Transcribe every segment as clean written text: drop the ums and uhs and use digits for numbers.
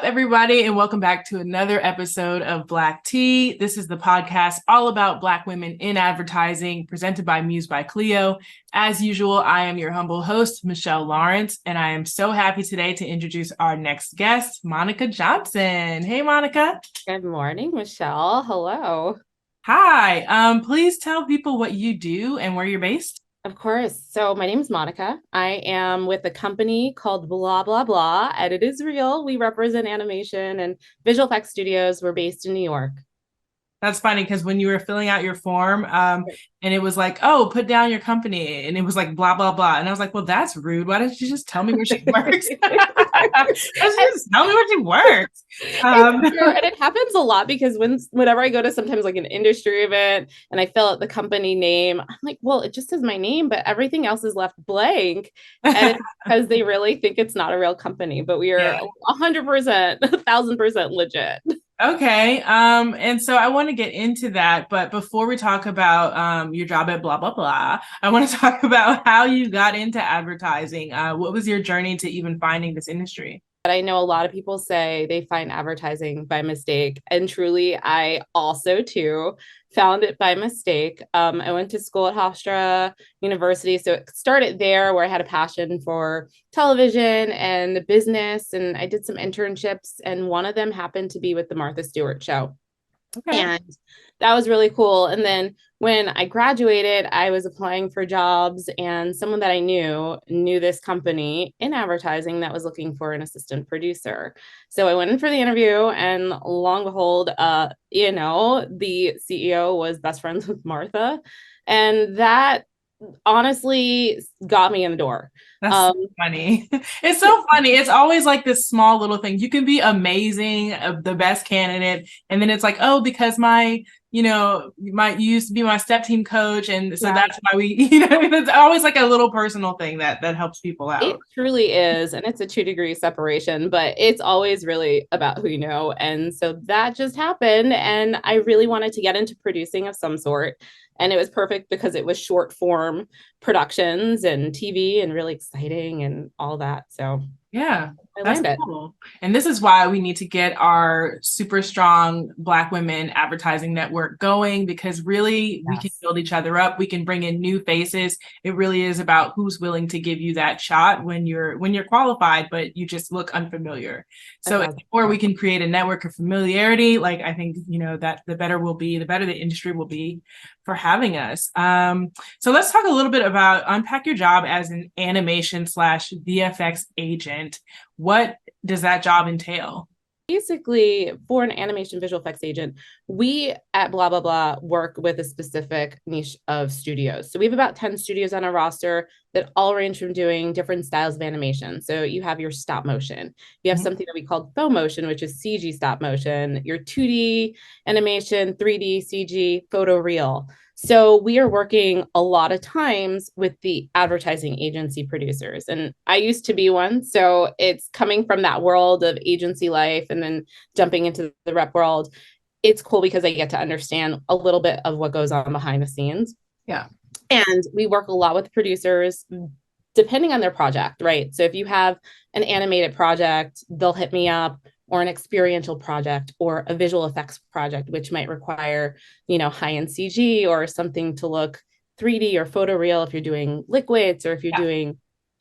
up, everybody, and welcome back to another episode of Black Tea. This is the podcast all about Black women in advertising, presented by Muse by Cleo. As usual, I am your humble host, Michelle Lawrence, and I am so happy today to introduce our next guest, Monica Johnson. Hey, Monica. Good morning, Michelle. Hello. Hi. Please tell people what you do and where you're based. Of course. So my name is Monica. I am with a company called Blah Blah Blah, and it is real. We represent animation and visual effects studios. We're based in New York. That's funny because when you were filling out your form, and it was like, oh, put down your company, and it was like blah blah blah, and I was like, well, that's rude. Why don't you just tell me where she works? Just tell me where she works. And it happens a lot because whenever I go to sometimes like an industry event and I fill out the company name, I'm like, well, it just says my name, but everything else is left blank, and it's because they really think it's not a real company, but we are 100%, 1,000% legit. Okay. And so I want to get into that, but before we talk about your job at blah blah blah, I want to talk about how you got into advertising. What was your journey to even finding this industry? But I know a lot of people say they find advertising by mistake. And truly, I also too found it by mistake. I went to school at Hofstra University. So it started there where I had a passion for television and business. And I did some internships. And one of them happened to be with the Martha Stewart Show. Okay. And that was really cool. And then when I graduated, I was applying for jobs, and someone that I knew this company in advertising that was looking for an assistant producer. So I went in for the interview, and long and behold, the CEO was best friends with Martha. And that honestly got me in the door. That's so funny. It's so funny. It's always like this small little thing. You can be amazing, the best candidate, and then it's like, oh, because you used to be my step team coach, and so that's why it's always like a little personal thing that helps people out. It truly is, and it's a 2-degree separation, but it's always really about who you know. And so that just happened, and I really wanted to get into producing of some sort. And it was perfect because it was short form productions and TV and really exciting and all that. So yeah, I that's landed. cool. And this is why we need to get our super strong Black women advertising network going, because really we can build each other up. We can bring in new faces. It really is about who's willing to give you that shot when you're qualified, but you just look unfamiliar. So the more we can create a network of familiarity, like I think, that the better the industry will be for having us. So let's talk a little bit about unpack your job as an animation / VFX agent. What does that job entail? Basically, for an animation visual effects agent, we at Blah Blah Blah work with a specific niche of studios. So we have about 10 studios on our roster that all range from doing different styles of animation. So you have your stop motion. You have something that we call faux motion, which is CG stop motion, your 2D animation, 3D CG, photo reel. So we are working a lot of times with the advertising agency producers. And I used to be one. So it's coming from that world of agency life and then jumping into the rep world. It's cool because I get to understand a little bit of what goes on behind the scenes. Yeah. And we work a lot with producers depending on their project, right? So if you have an animated project, they'll hit me up, or an experiential project or a visual effects project, which might require, high-end CG or something to look 3D or photoreal if you're doing liquids, or if you're doing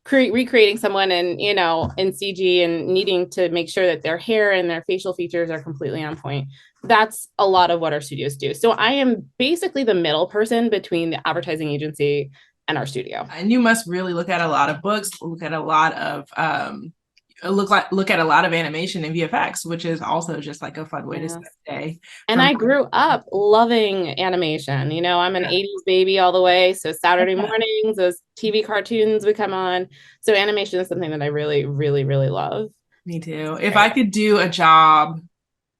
recreating someone in CG and needing to make sure that their hair and their facial features are completely on point. That's a lot of what our studios do. So I am basically the middle person between the advertising agency and our studio. And you must really look at a lot of books, look at a lot of look at a lot of animation and VFX, which is also just like a fun way to stay. And I grew up loving animation. I'm an 80s baby all the way. So Saturday mornings, those TV cartoons would come on. So animation is something that I really, really, really love. Me too. If I could do a job,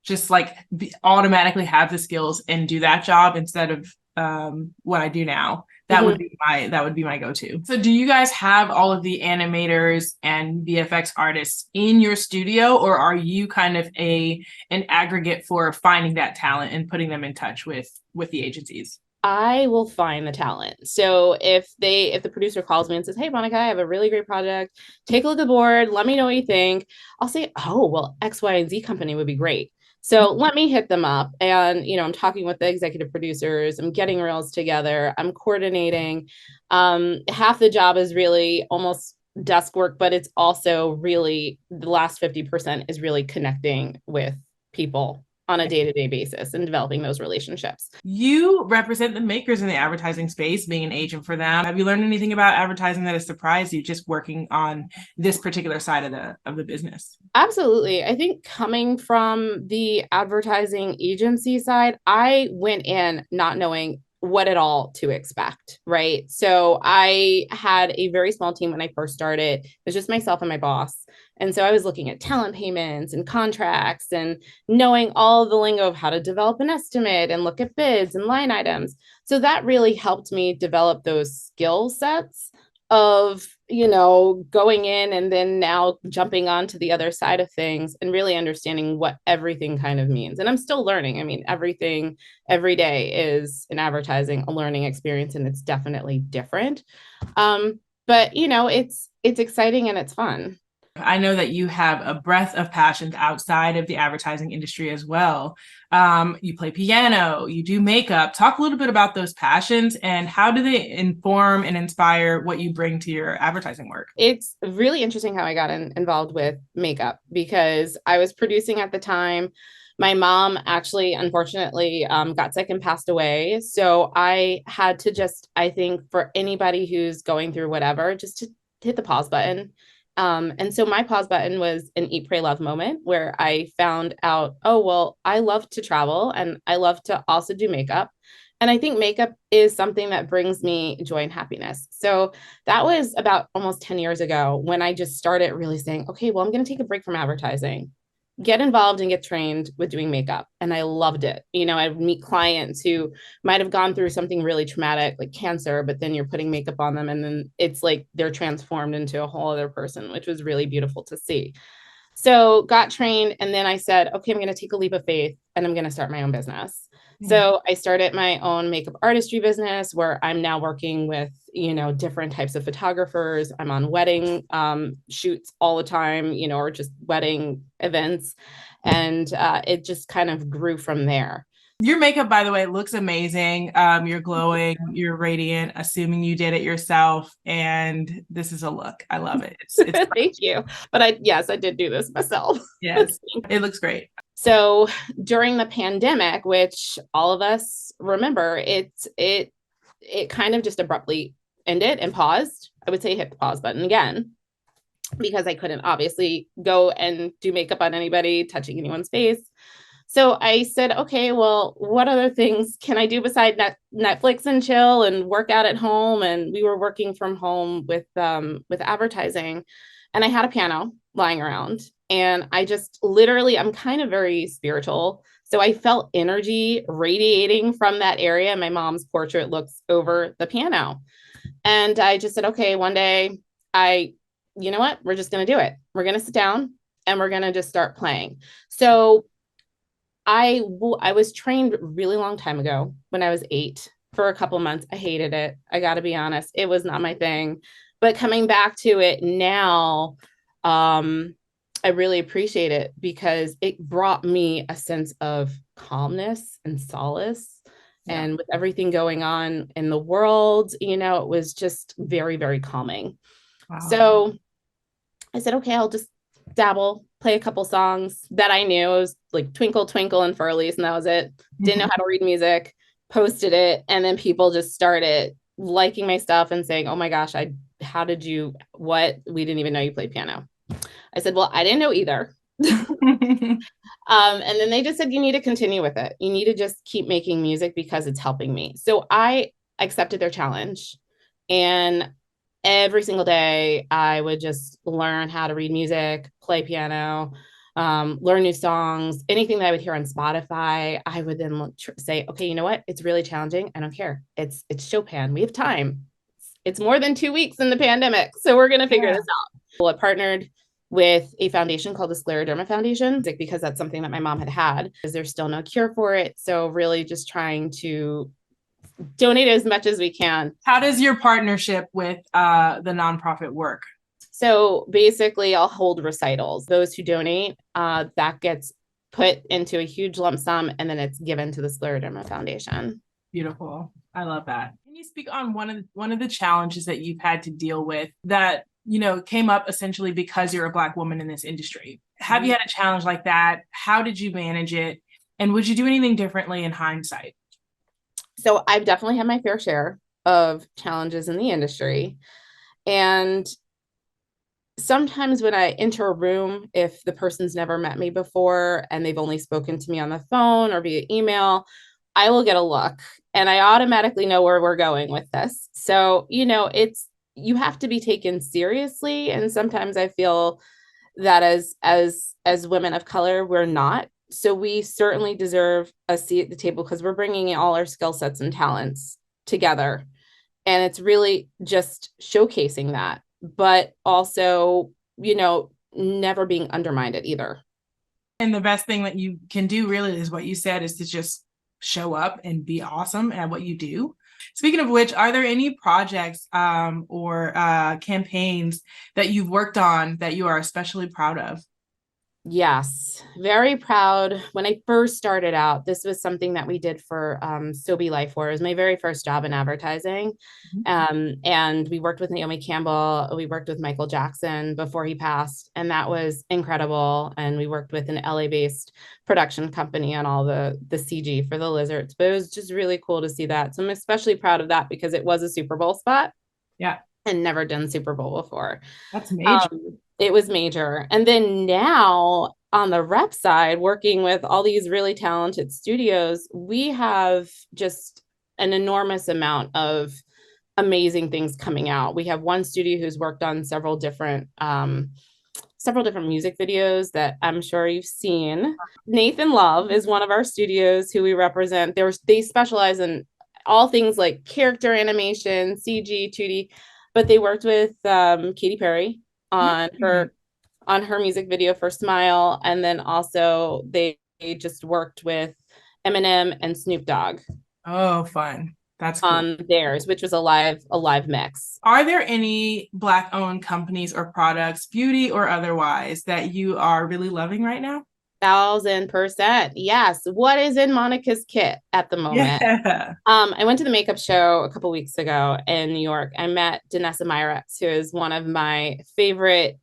just like automatically have the skills and do that job instead of what I do now, that would be my go-to. So do you guys have all of the animators and VFX artists in your studio, or are you kind of an aggregate for finding that talent and putting them in touch with the agencies? I will find the talent. So if the producer calls me and says, "Hey, Monica, I have a really great project. Take a look at the board. Let me know what you think." I'll say, "Oh, well, X, Y, and Z company would be great." So let me hit them up. And, I'm talking with the executive producers. I'm getting reels together. I'm coordinating. Half the job is really almost desk work, but it's also really the last 50% is really connecting with people on a day-to-day basis and developing those relationships. You represent the makers in the advertising space, being an agent for them. Have you learned anything about advertising that has surprised you just working on this particular side of the business? Absolutely. I think coming from the advertising agency side, I went in not knowing what at all to expect, right? So I had a very small team when I first started. It was just myself and my boss. And so I was looking at talent payments and contracts and knowing all the lingo of how to develop an estimate and look at bids and line items. So that really helped me develop those skill sets of, going in and then now jumping on to the other side of things and really understanding what everything kind of means. And I'm still learning. I mean, everything every day is in advertising a learning experience, and it's definitely different. But it's exciting and it's fun. I know that you have a breadth of passions outside of the advertising industry as well. You play piano, you do makeup. Talk a little bit about those passions and how do they inform and inspire what you bring to your advertising work? It's really interesting how I got involved with makeup because I was producing at the time. My mom actually, unfortunately, got sick and passed away. So I had to just, I think, for anybody who's going through whatever, just to hit the pause button. And so my pause button was an Eat, Pray, Love moment where I found out, oh, well, I love to travel and I love to also do makeup. And I think makeup is something that brings me joy and happiness. So that was about almost 10 years ago when I just started really saying, okay, well, I'm going to take a break from advertising, get involved and get trained with doing makeup. And I loved it. I would meet clients who might have gone through something really traumatic like cancer, but then you're putting makeup on them and then it's like they're transformed into a whole other person, which was really beautiful to see. So got trained. And then I said, okay, I'm going to take a leap of faith and I'm going to start my own business. So I started my own makeup artistry business where I'm now working with, different types of photographers. I'm on wedding shoots all the time, or just wedding events. And it just kind of grew from there. Your makeup, by the way, looks amazing. You're glowing, you're radiant, assuming you did it yourself. And this is a look. I love it. It's Thank you. But yes, I did do this myself. Yes, it looks great. So during the pandemic, which all of us remember, it kind of just abruptly ended and paused. I would say hit the pause button again because I couldn't obviously go and do makeup on anybody, touching anyone's face. So I said, okay, well, what other things can I do besides Netflix and chill and work out at home? And we were working from home with advertising, and I had a piano lying around, and I just literally, I'm kind of very spiritual, so I felt energy radiating from that area. My mom's portrait looks over the piano, and I just said, okay, one day, you know what, we're just going to do it. We're going to sit down and we're going to just start playing. So I was trained a really long time ago when I was 8 for a couple months. I hated it. I got to be honest. It was not my thing. But coming back to it now, I really appreciate it because it brought me a sense of calmness and solace. Yeah. And with everything going on in the world, it was just very, very calming. Wow. So I said, okay, I'll just dabble, play a couple songs that I knew. It was like Twinkle Twinkle and Furlies, and that was it. Didn't know how to read music, posted it, and then people just started liking my stuff and saying, oh my gosh, how did you, what? We didn't even know you played piano. I said, well, I didn't know either. And then they just said, you need to continue with it. You need to just keep making music because it's helping me. So I accepted their challenge, and every single day I would just learn how to read music, play piano, learn new songs, anything that I would hear on Spotify. I would then say, okay, you know what? It's really challenging. I don't care. It's Chopin. We have time. It's more than 2 weeks in the pandemic. So we're going to figure this out. Well, I partnered with a foundation called the Scleroderma Foundation because that's something that my mom had because there's still no cure for it. So really just trying to donate as much as we can. How does your partnership with the nonprofit work? So basically, I'll hold recitals. Those who donate, that gets put into a huge lump sum, and then it's given to the Scleroderma Foundation. Beautiful. I love that. Can you speak on one of the challenges that you've had to deal with that, you know, came up essentially because you're a Black woman in this industry? Have you had a challenge like that? How did you manage it? And would you do anything differently in hindsight? So I've definitely had my fair share of challenges in the industry. And sometimes when I enter a room, if the person's never met me before and they've only spoken to me on the phone or via email, I will get a look and I automatically know where we're going with this. So, you know, you have to be taken seriously. And sometimes I feel that as women of color, we're not. So we certainly deserve a seat at the table because we're bringing all our skill sets and talents together. And it's really just showcasing that, but also, you know, never being undermined either. And the best thing that you can do really is what you said, is to just show up and be awesome at what you do. Speaking of which, are there any projects or campaigns that you've worked on that you are especially proud of? Yes, very proud. When I first started out, this was something that we did for Sobe Life for. It was my very first job in advertising. And we worked with Naomi Campbell. We worked with Michael Jackson before he passed. And that was incredible. And we worked with an LA-based production company on all the CG for the lizards. But it was just really cool to see that. So I'm especially proud of that because it was a Super Bowl spot. Yeah. And never done Super Bowl before. That's major. It was major. And then now on the rep side, working with all these really talented studios, we have just an enormous amount of amazing things coming out. We have one studio who's worked on several different music videos that I'm sure you've seen. Nathan Love is one of our studios who we represent. They specialize in all things like character animation, CG, 2D, but they worked with Katy Perry on her music video for Smile. And then also they just worked with Eminem and Snoop Dogg. Oh, fun. That's cool. On theirs, which was a live mix. Are there any Black-owned companies or products, beauty or otherwise, that you are really loving right now? 1,000%. Yes. What is in Monica's kit at the moment? Yeah. I went to the makeup show a couple weeks ago in New York. I met Danessa Myrex, who is one of my favorite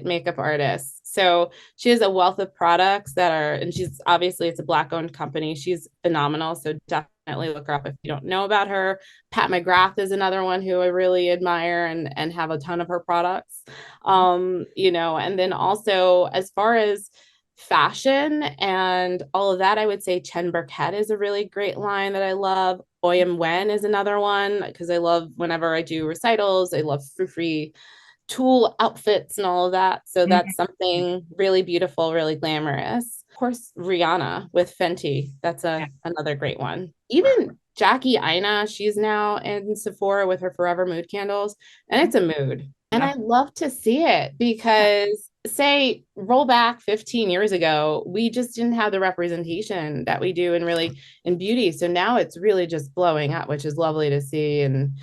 makeup artists. So she has a wealth of products and she's obviously, it's a Black-owned company. She's phenomenal. So definitely look her up if you don't know about her. Pat McGrath is another one who I really admire and have a ton of her products. You know, and then also as far as fashion and all of that, I would say Chen Burkett is a really great line that I love. Oyam Wen is another one because I love, whenever I do recitals, I love frou-free tulle outfits and all of that. So that's something really beautiful, really glamorous. Of course, Rihanna with Fenty. That's another great one. Even Jackie Aina, she's now in Sephora with her Forever Mood candles, and it's a mood. And I love to see it because say roll back 15 years ago, we just didn't have the representation that we do in beauty. So now it's really just blowing up, which is lovely to see and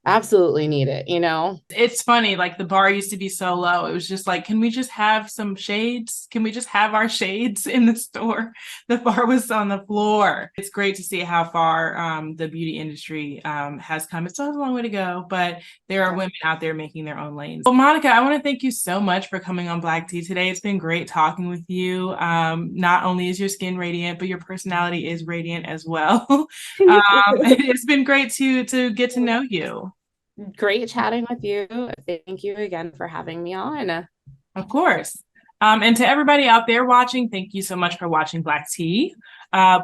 absolutely need it, you know? It's funny, like the bar used to be so low. It was just like, can we just have some shades? Can we just have our shades in the store? The bar was on the floor. It's great to see how far the beauty industry has come. It still has a long way to go, but there are women out there making their own lanes. Well, Monica, I want to thank you so much for coming on Black Tea today. It's been great talking with you. Not only is your skin radiant, but your personality is radiant as well. It's been great to get to know you. Great chatting with you. Thank you again for having me on. Of course. And to everybody out there watching, thank you so much for watching Black Tea.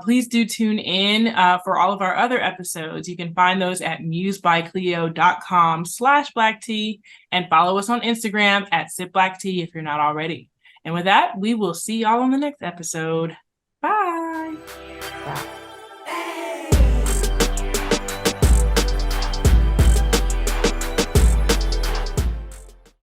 Please do tune in for all of our other episodes. You can find those at musebycleo.com/Black Tea and follow us on Instagram at sipblacktea if you're not already. And with that, we will see y'all on the next episode. Bye.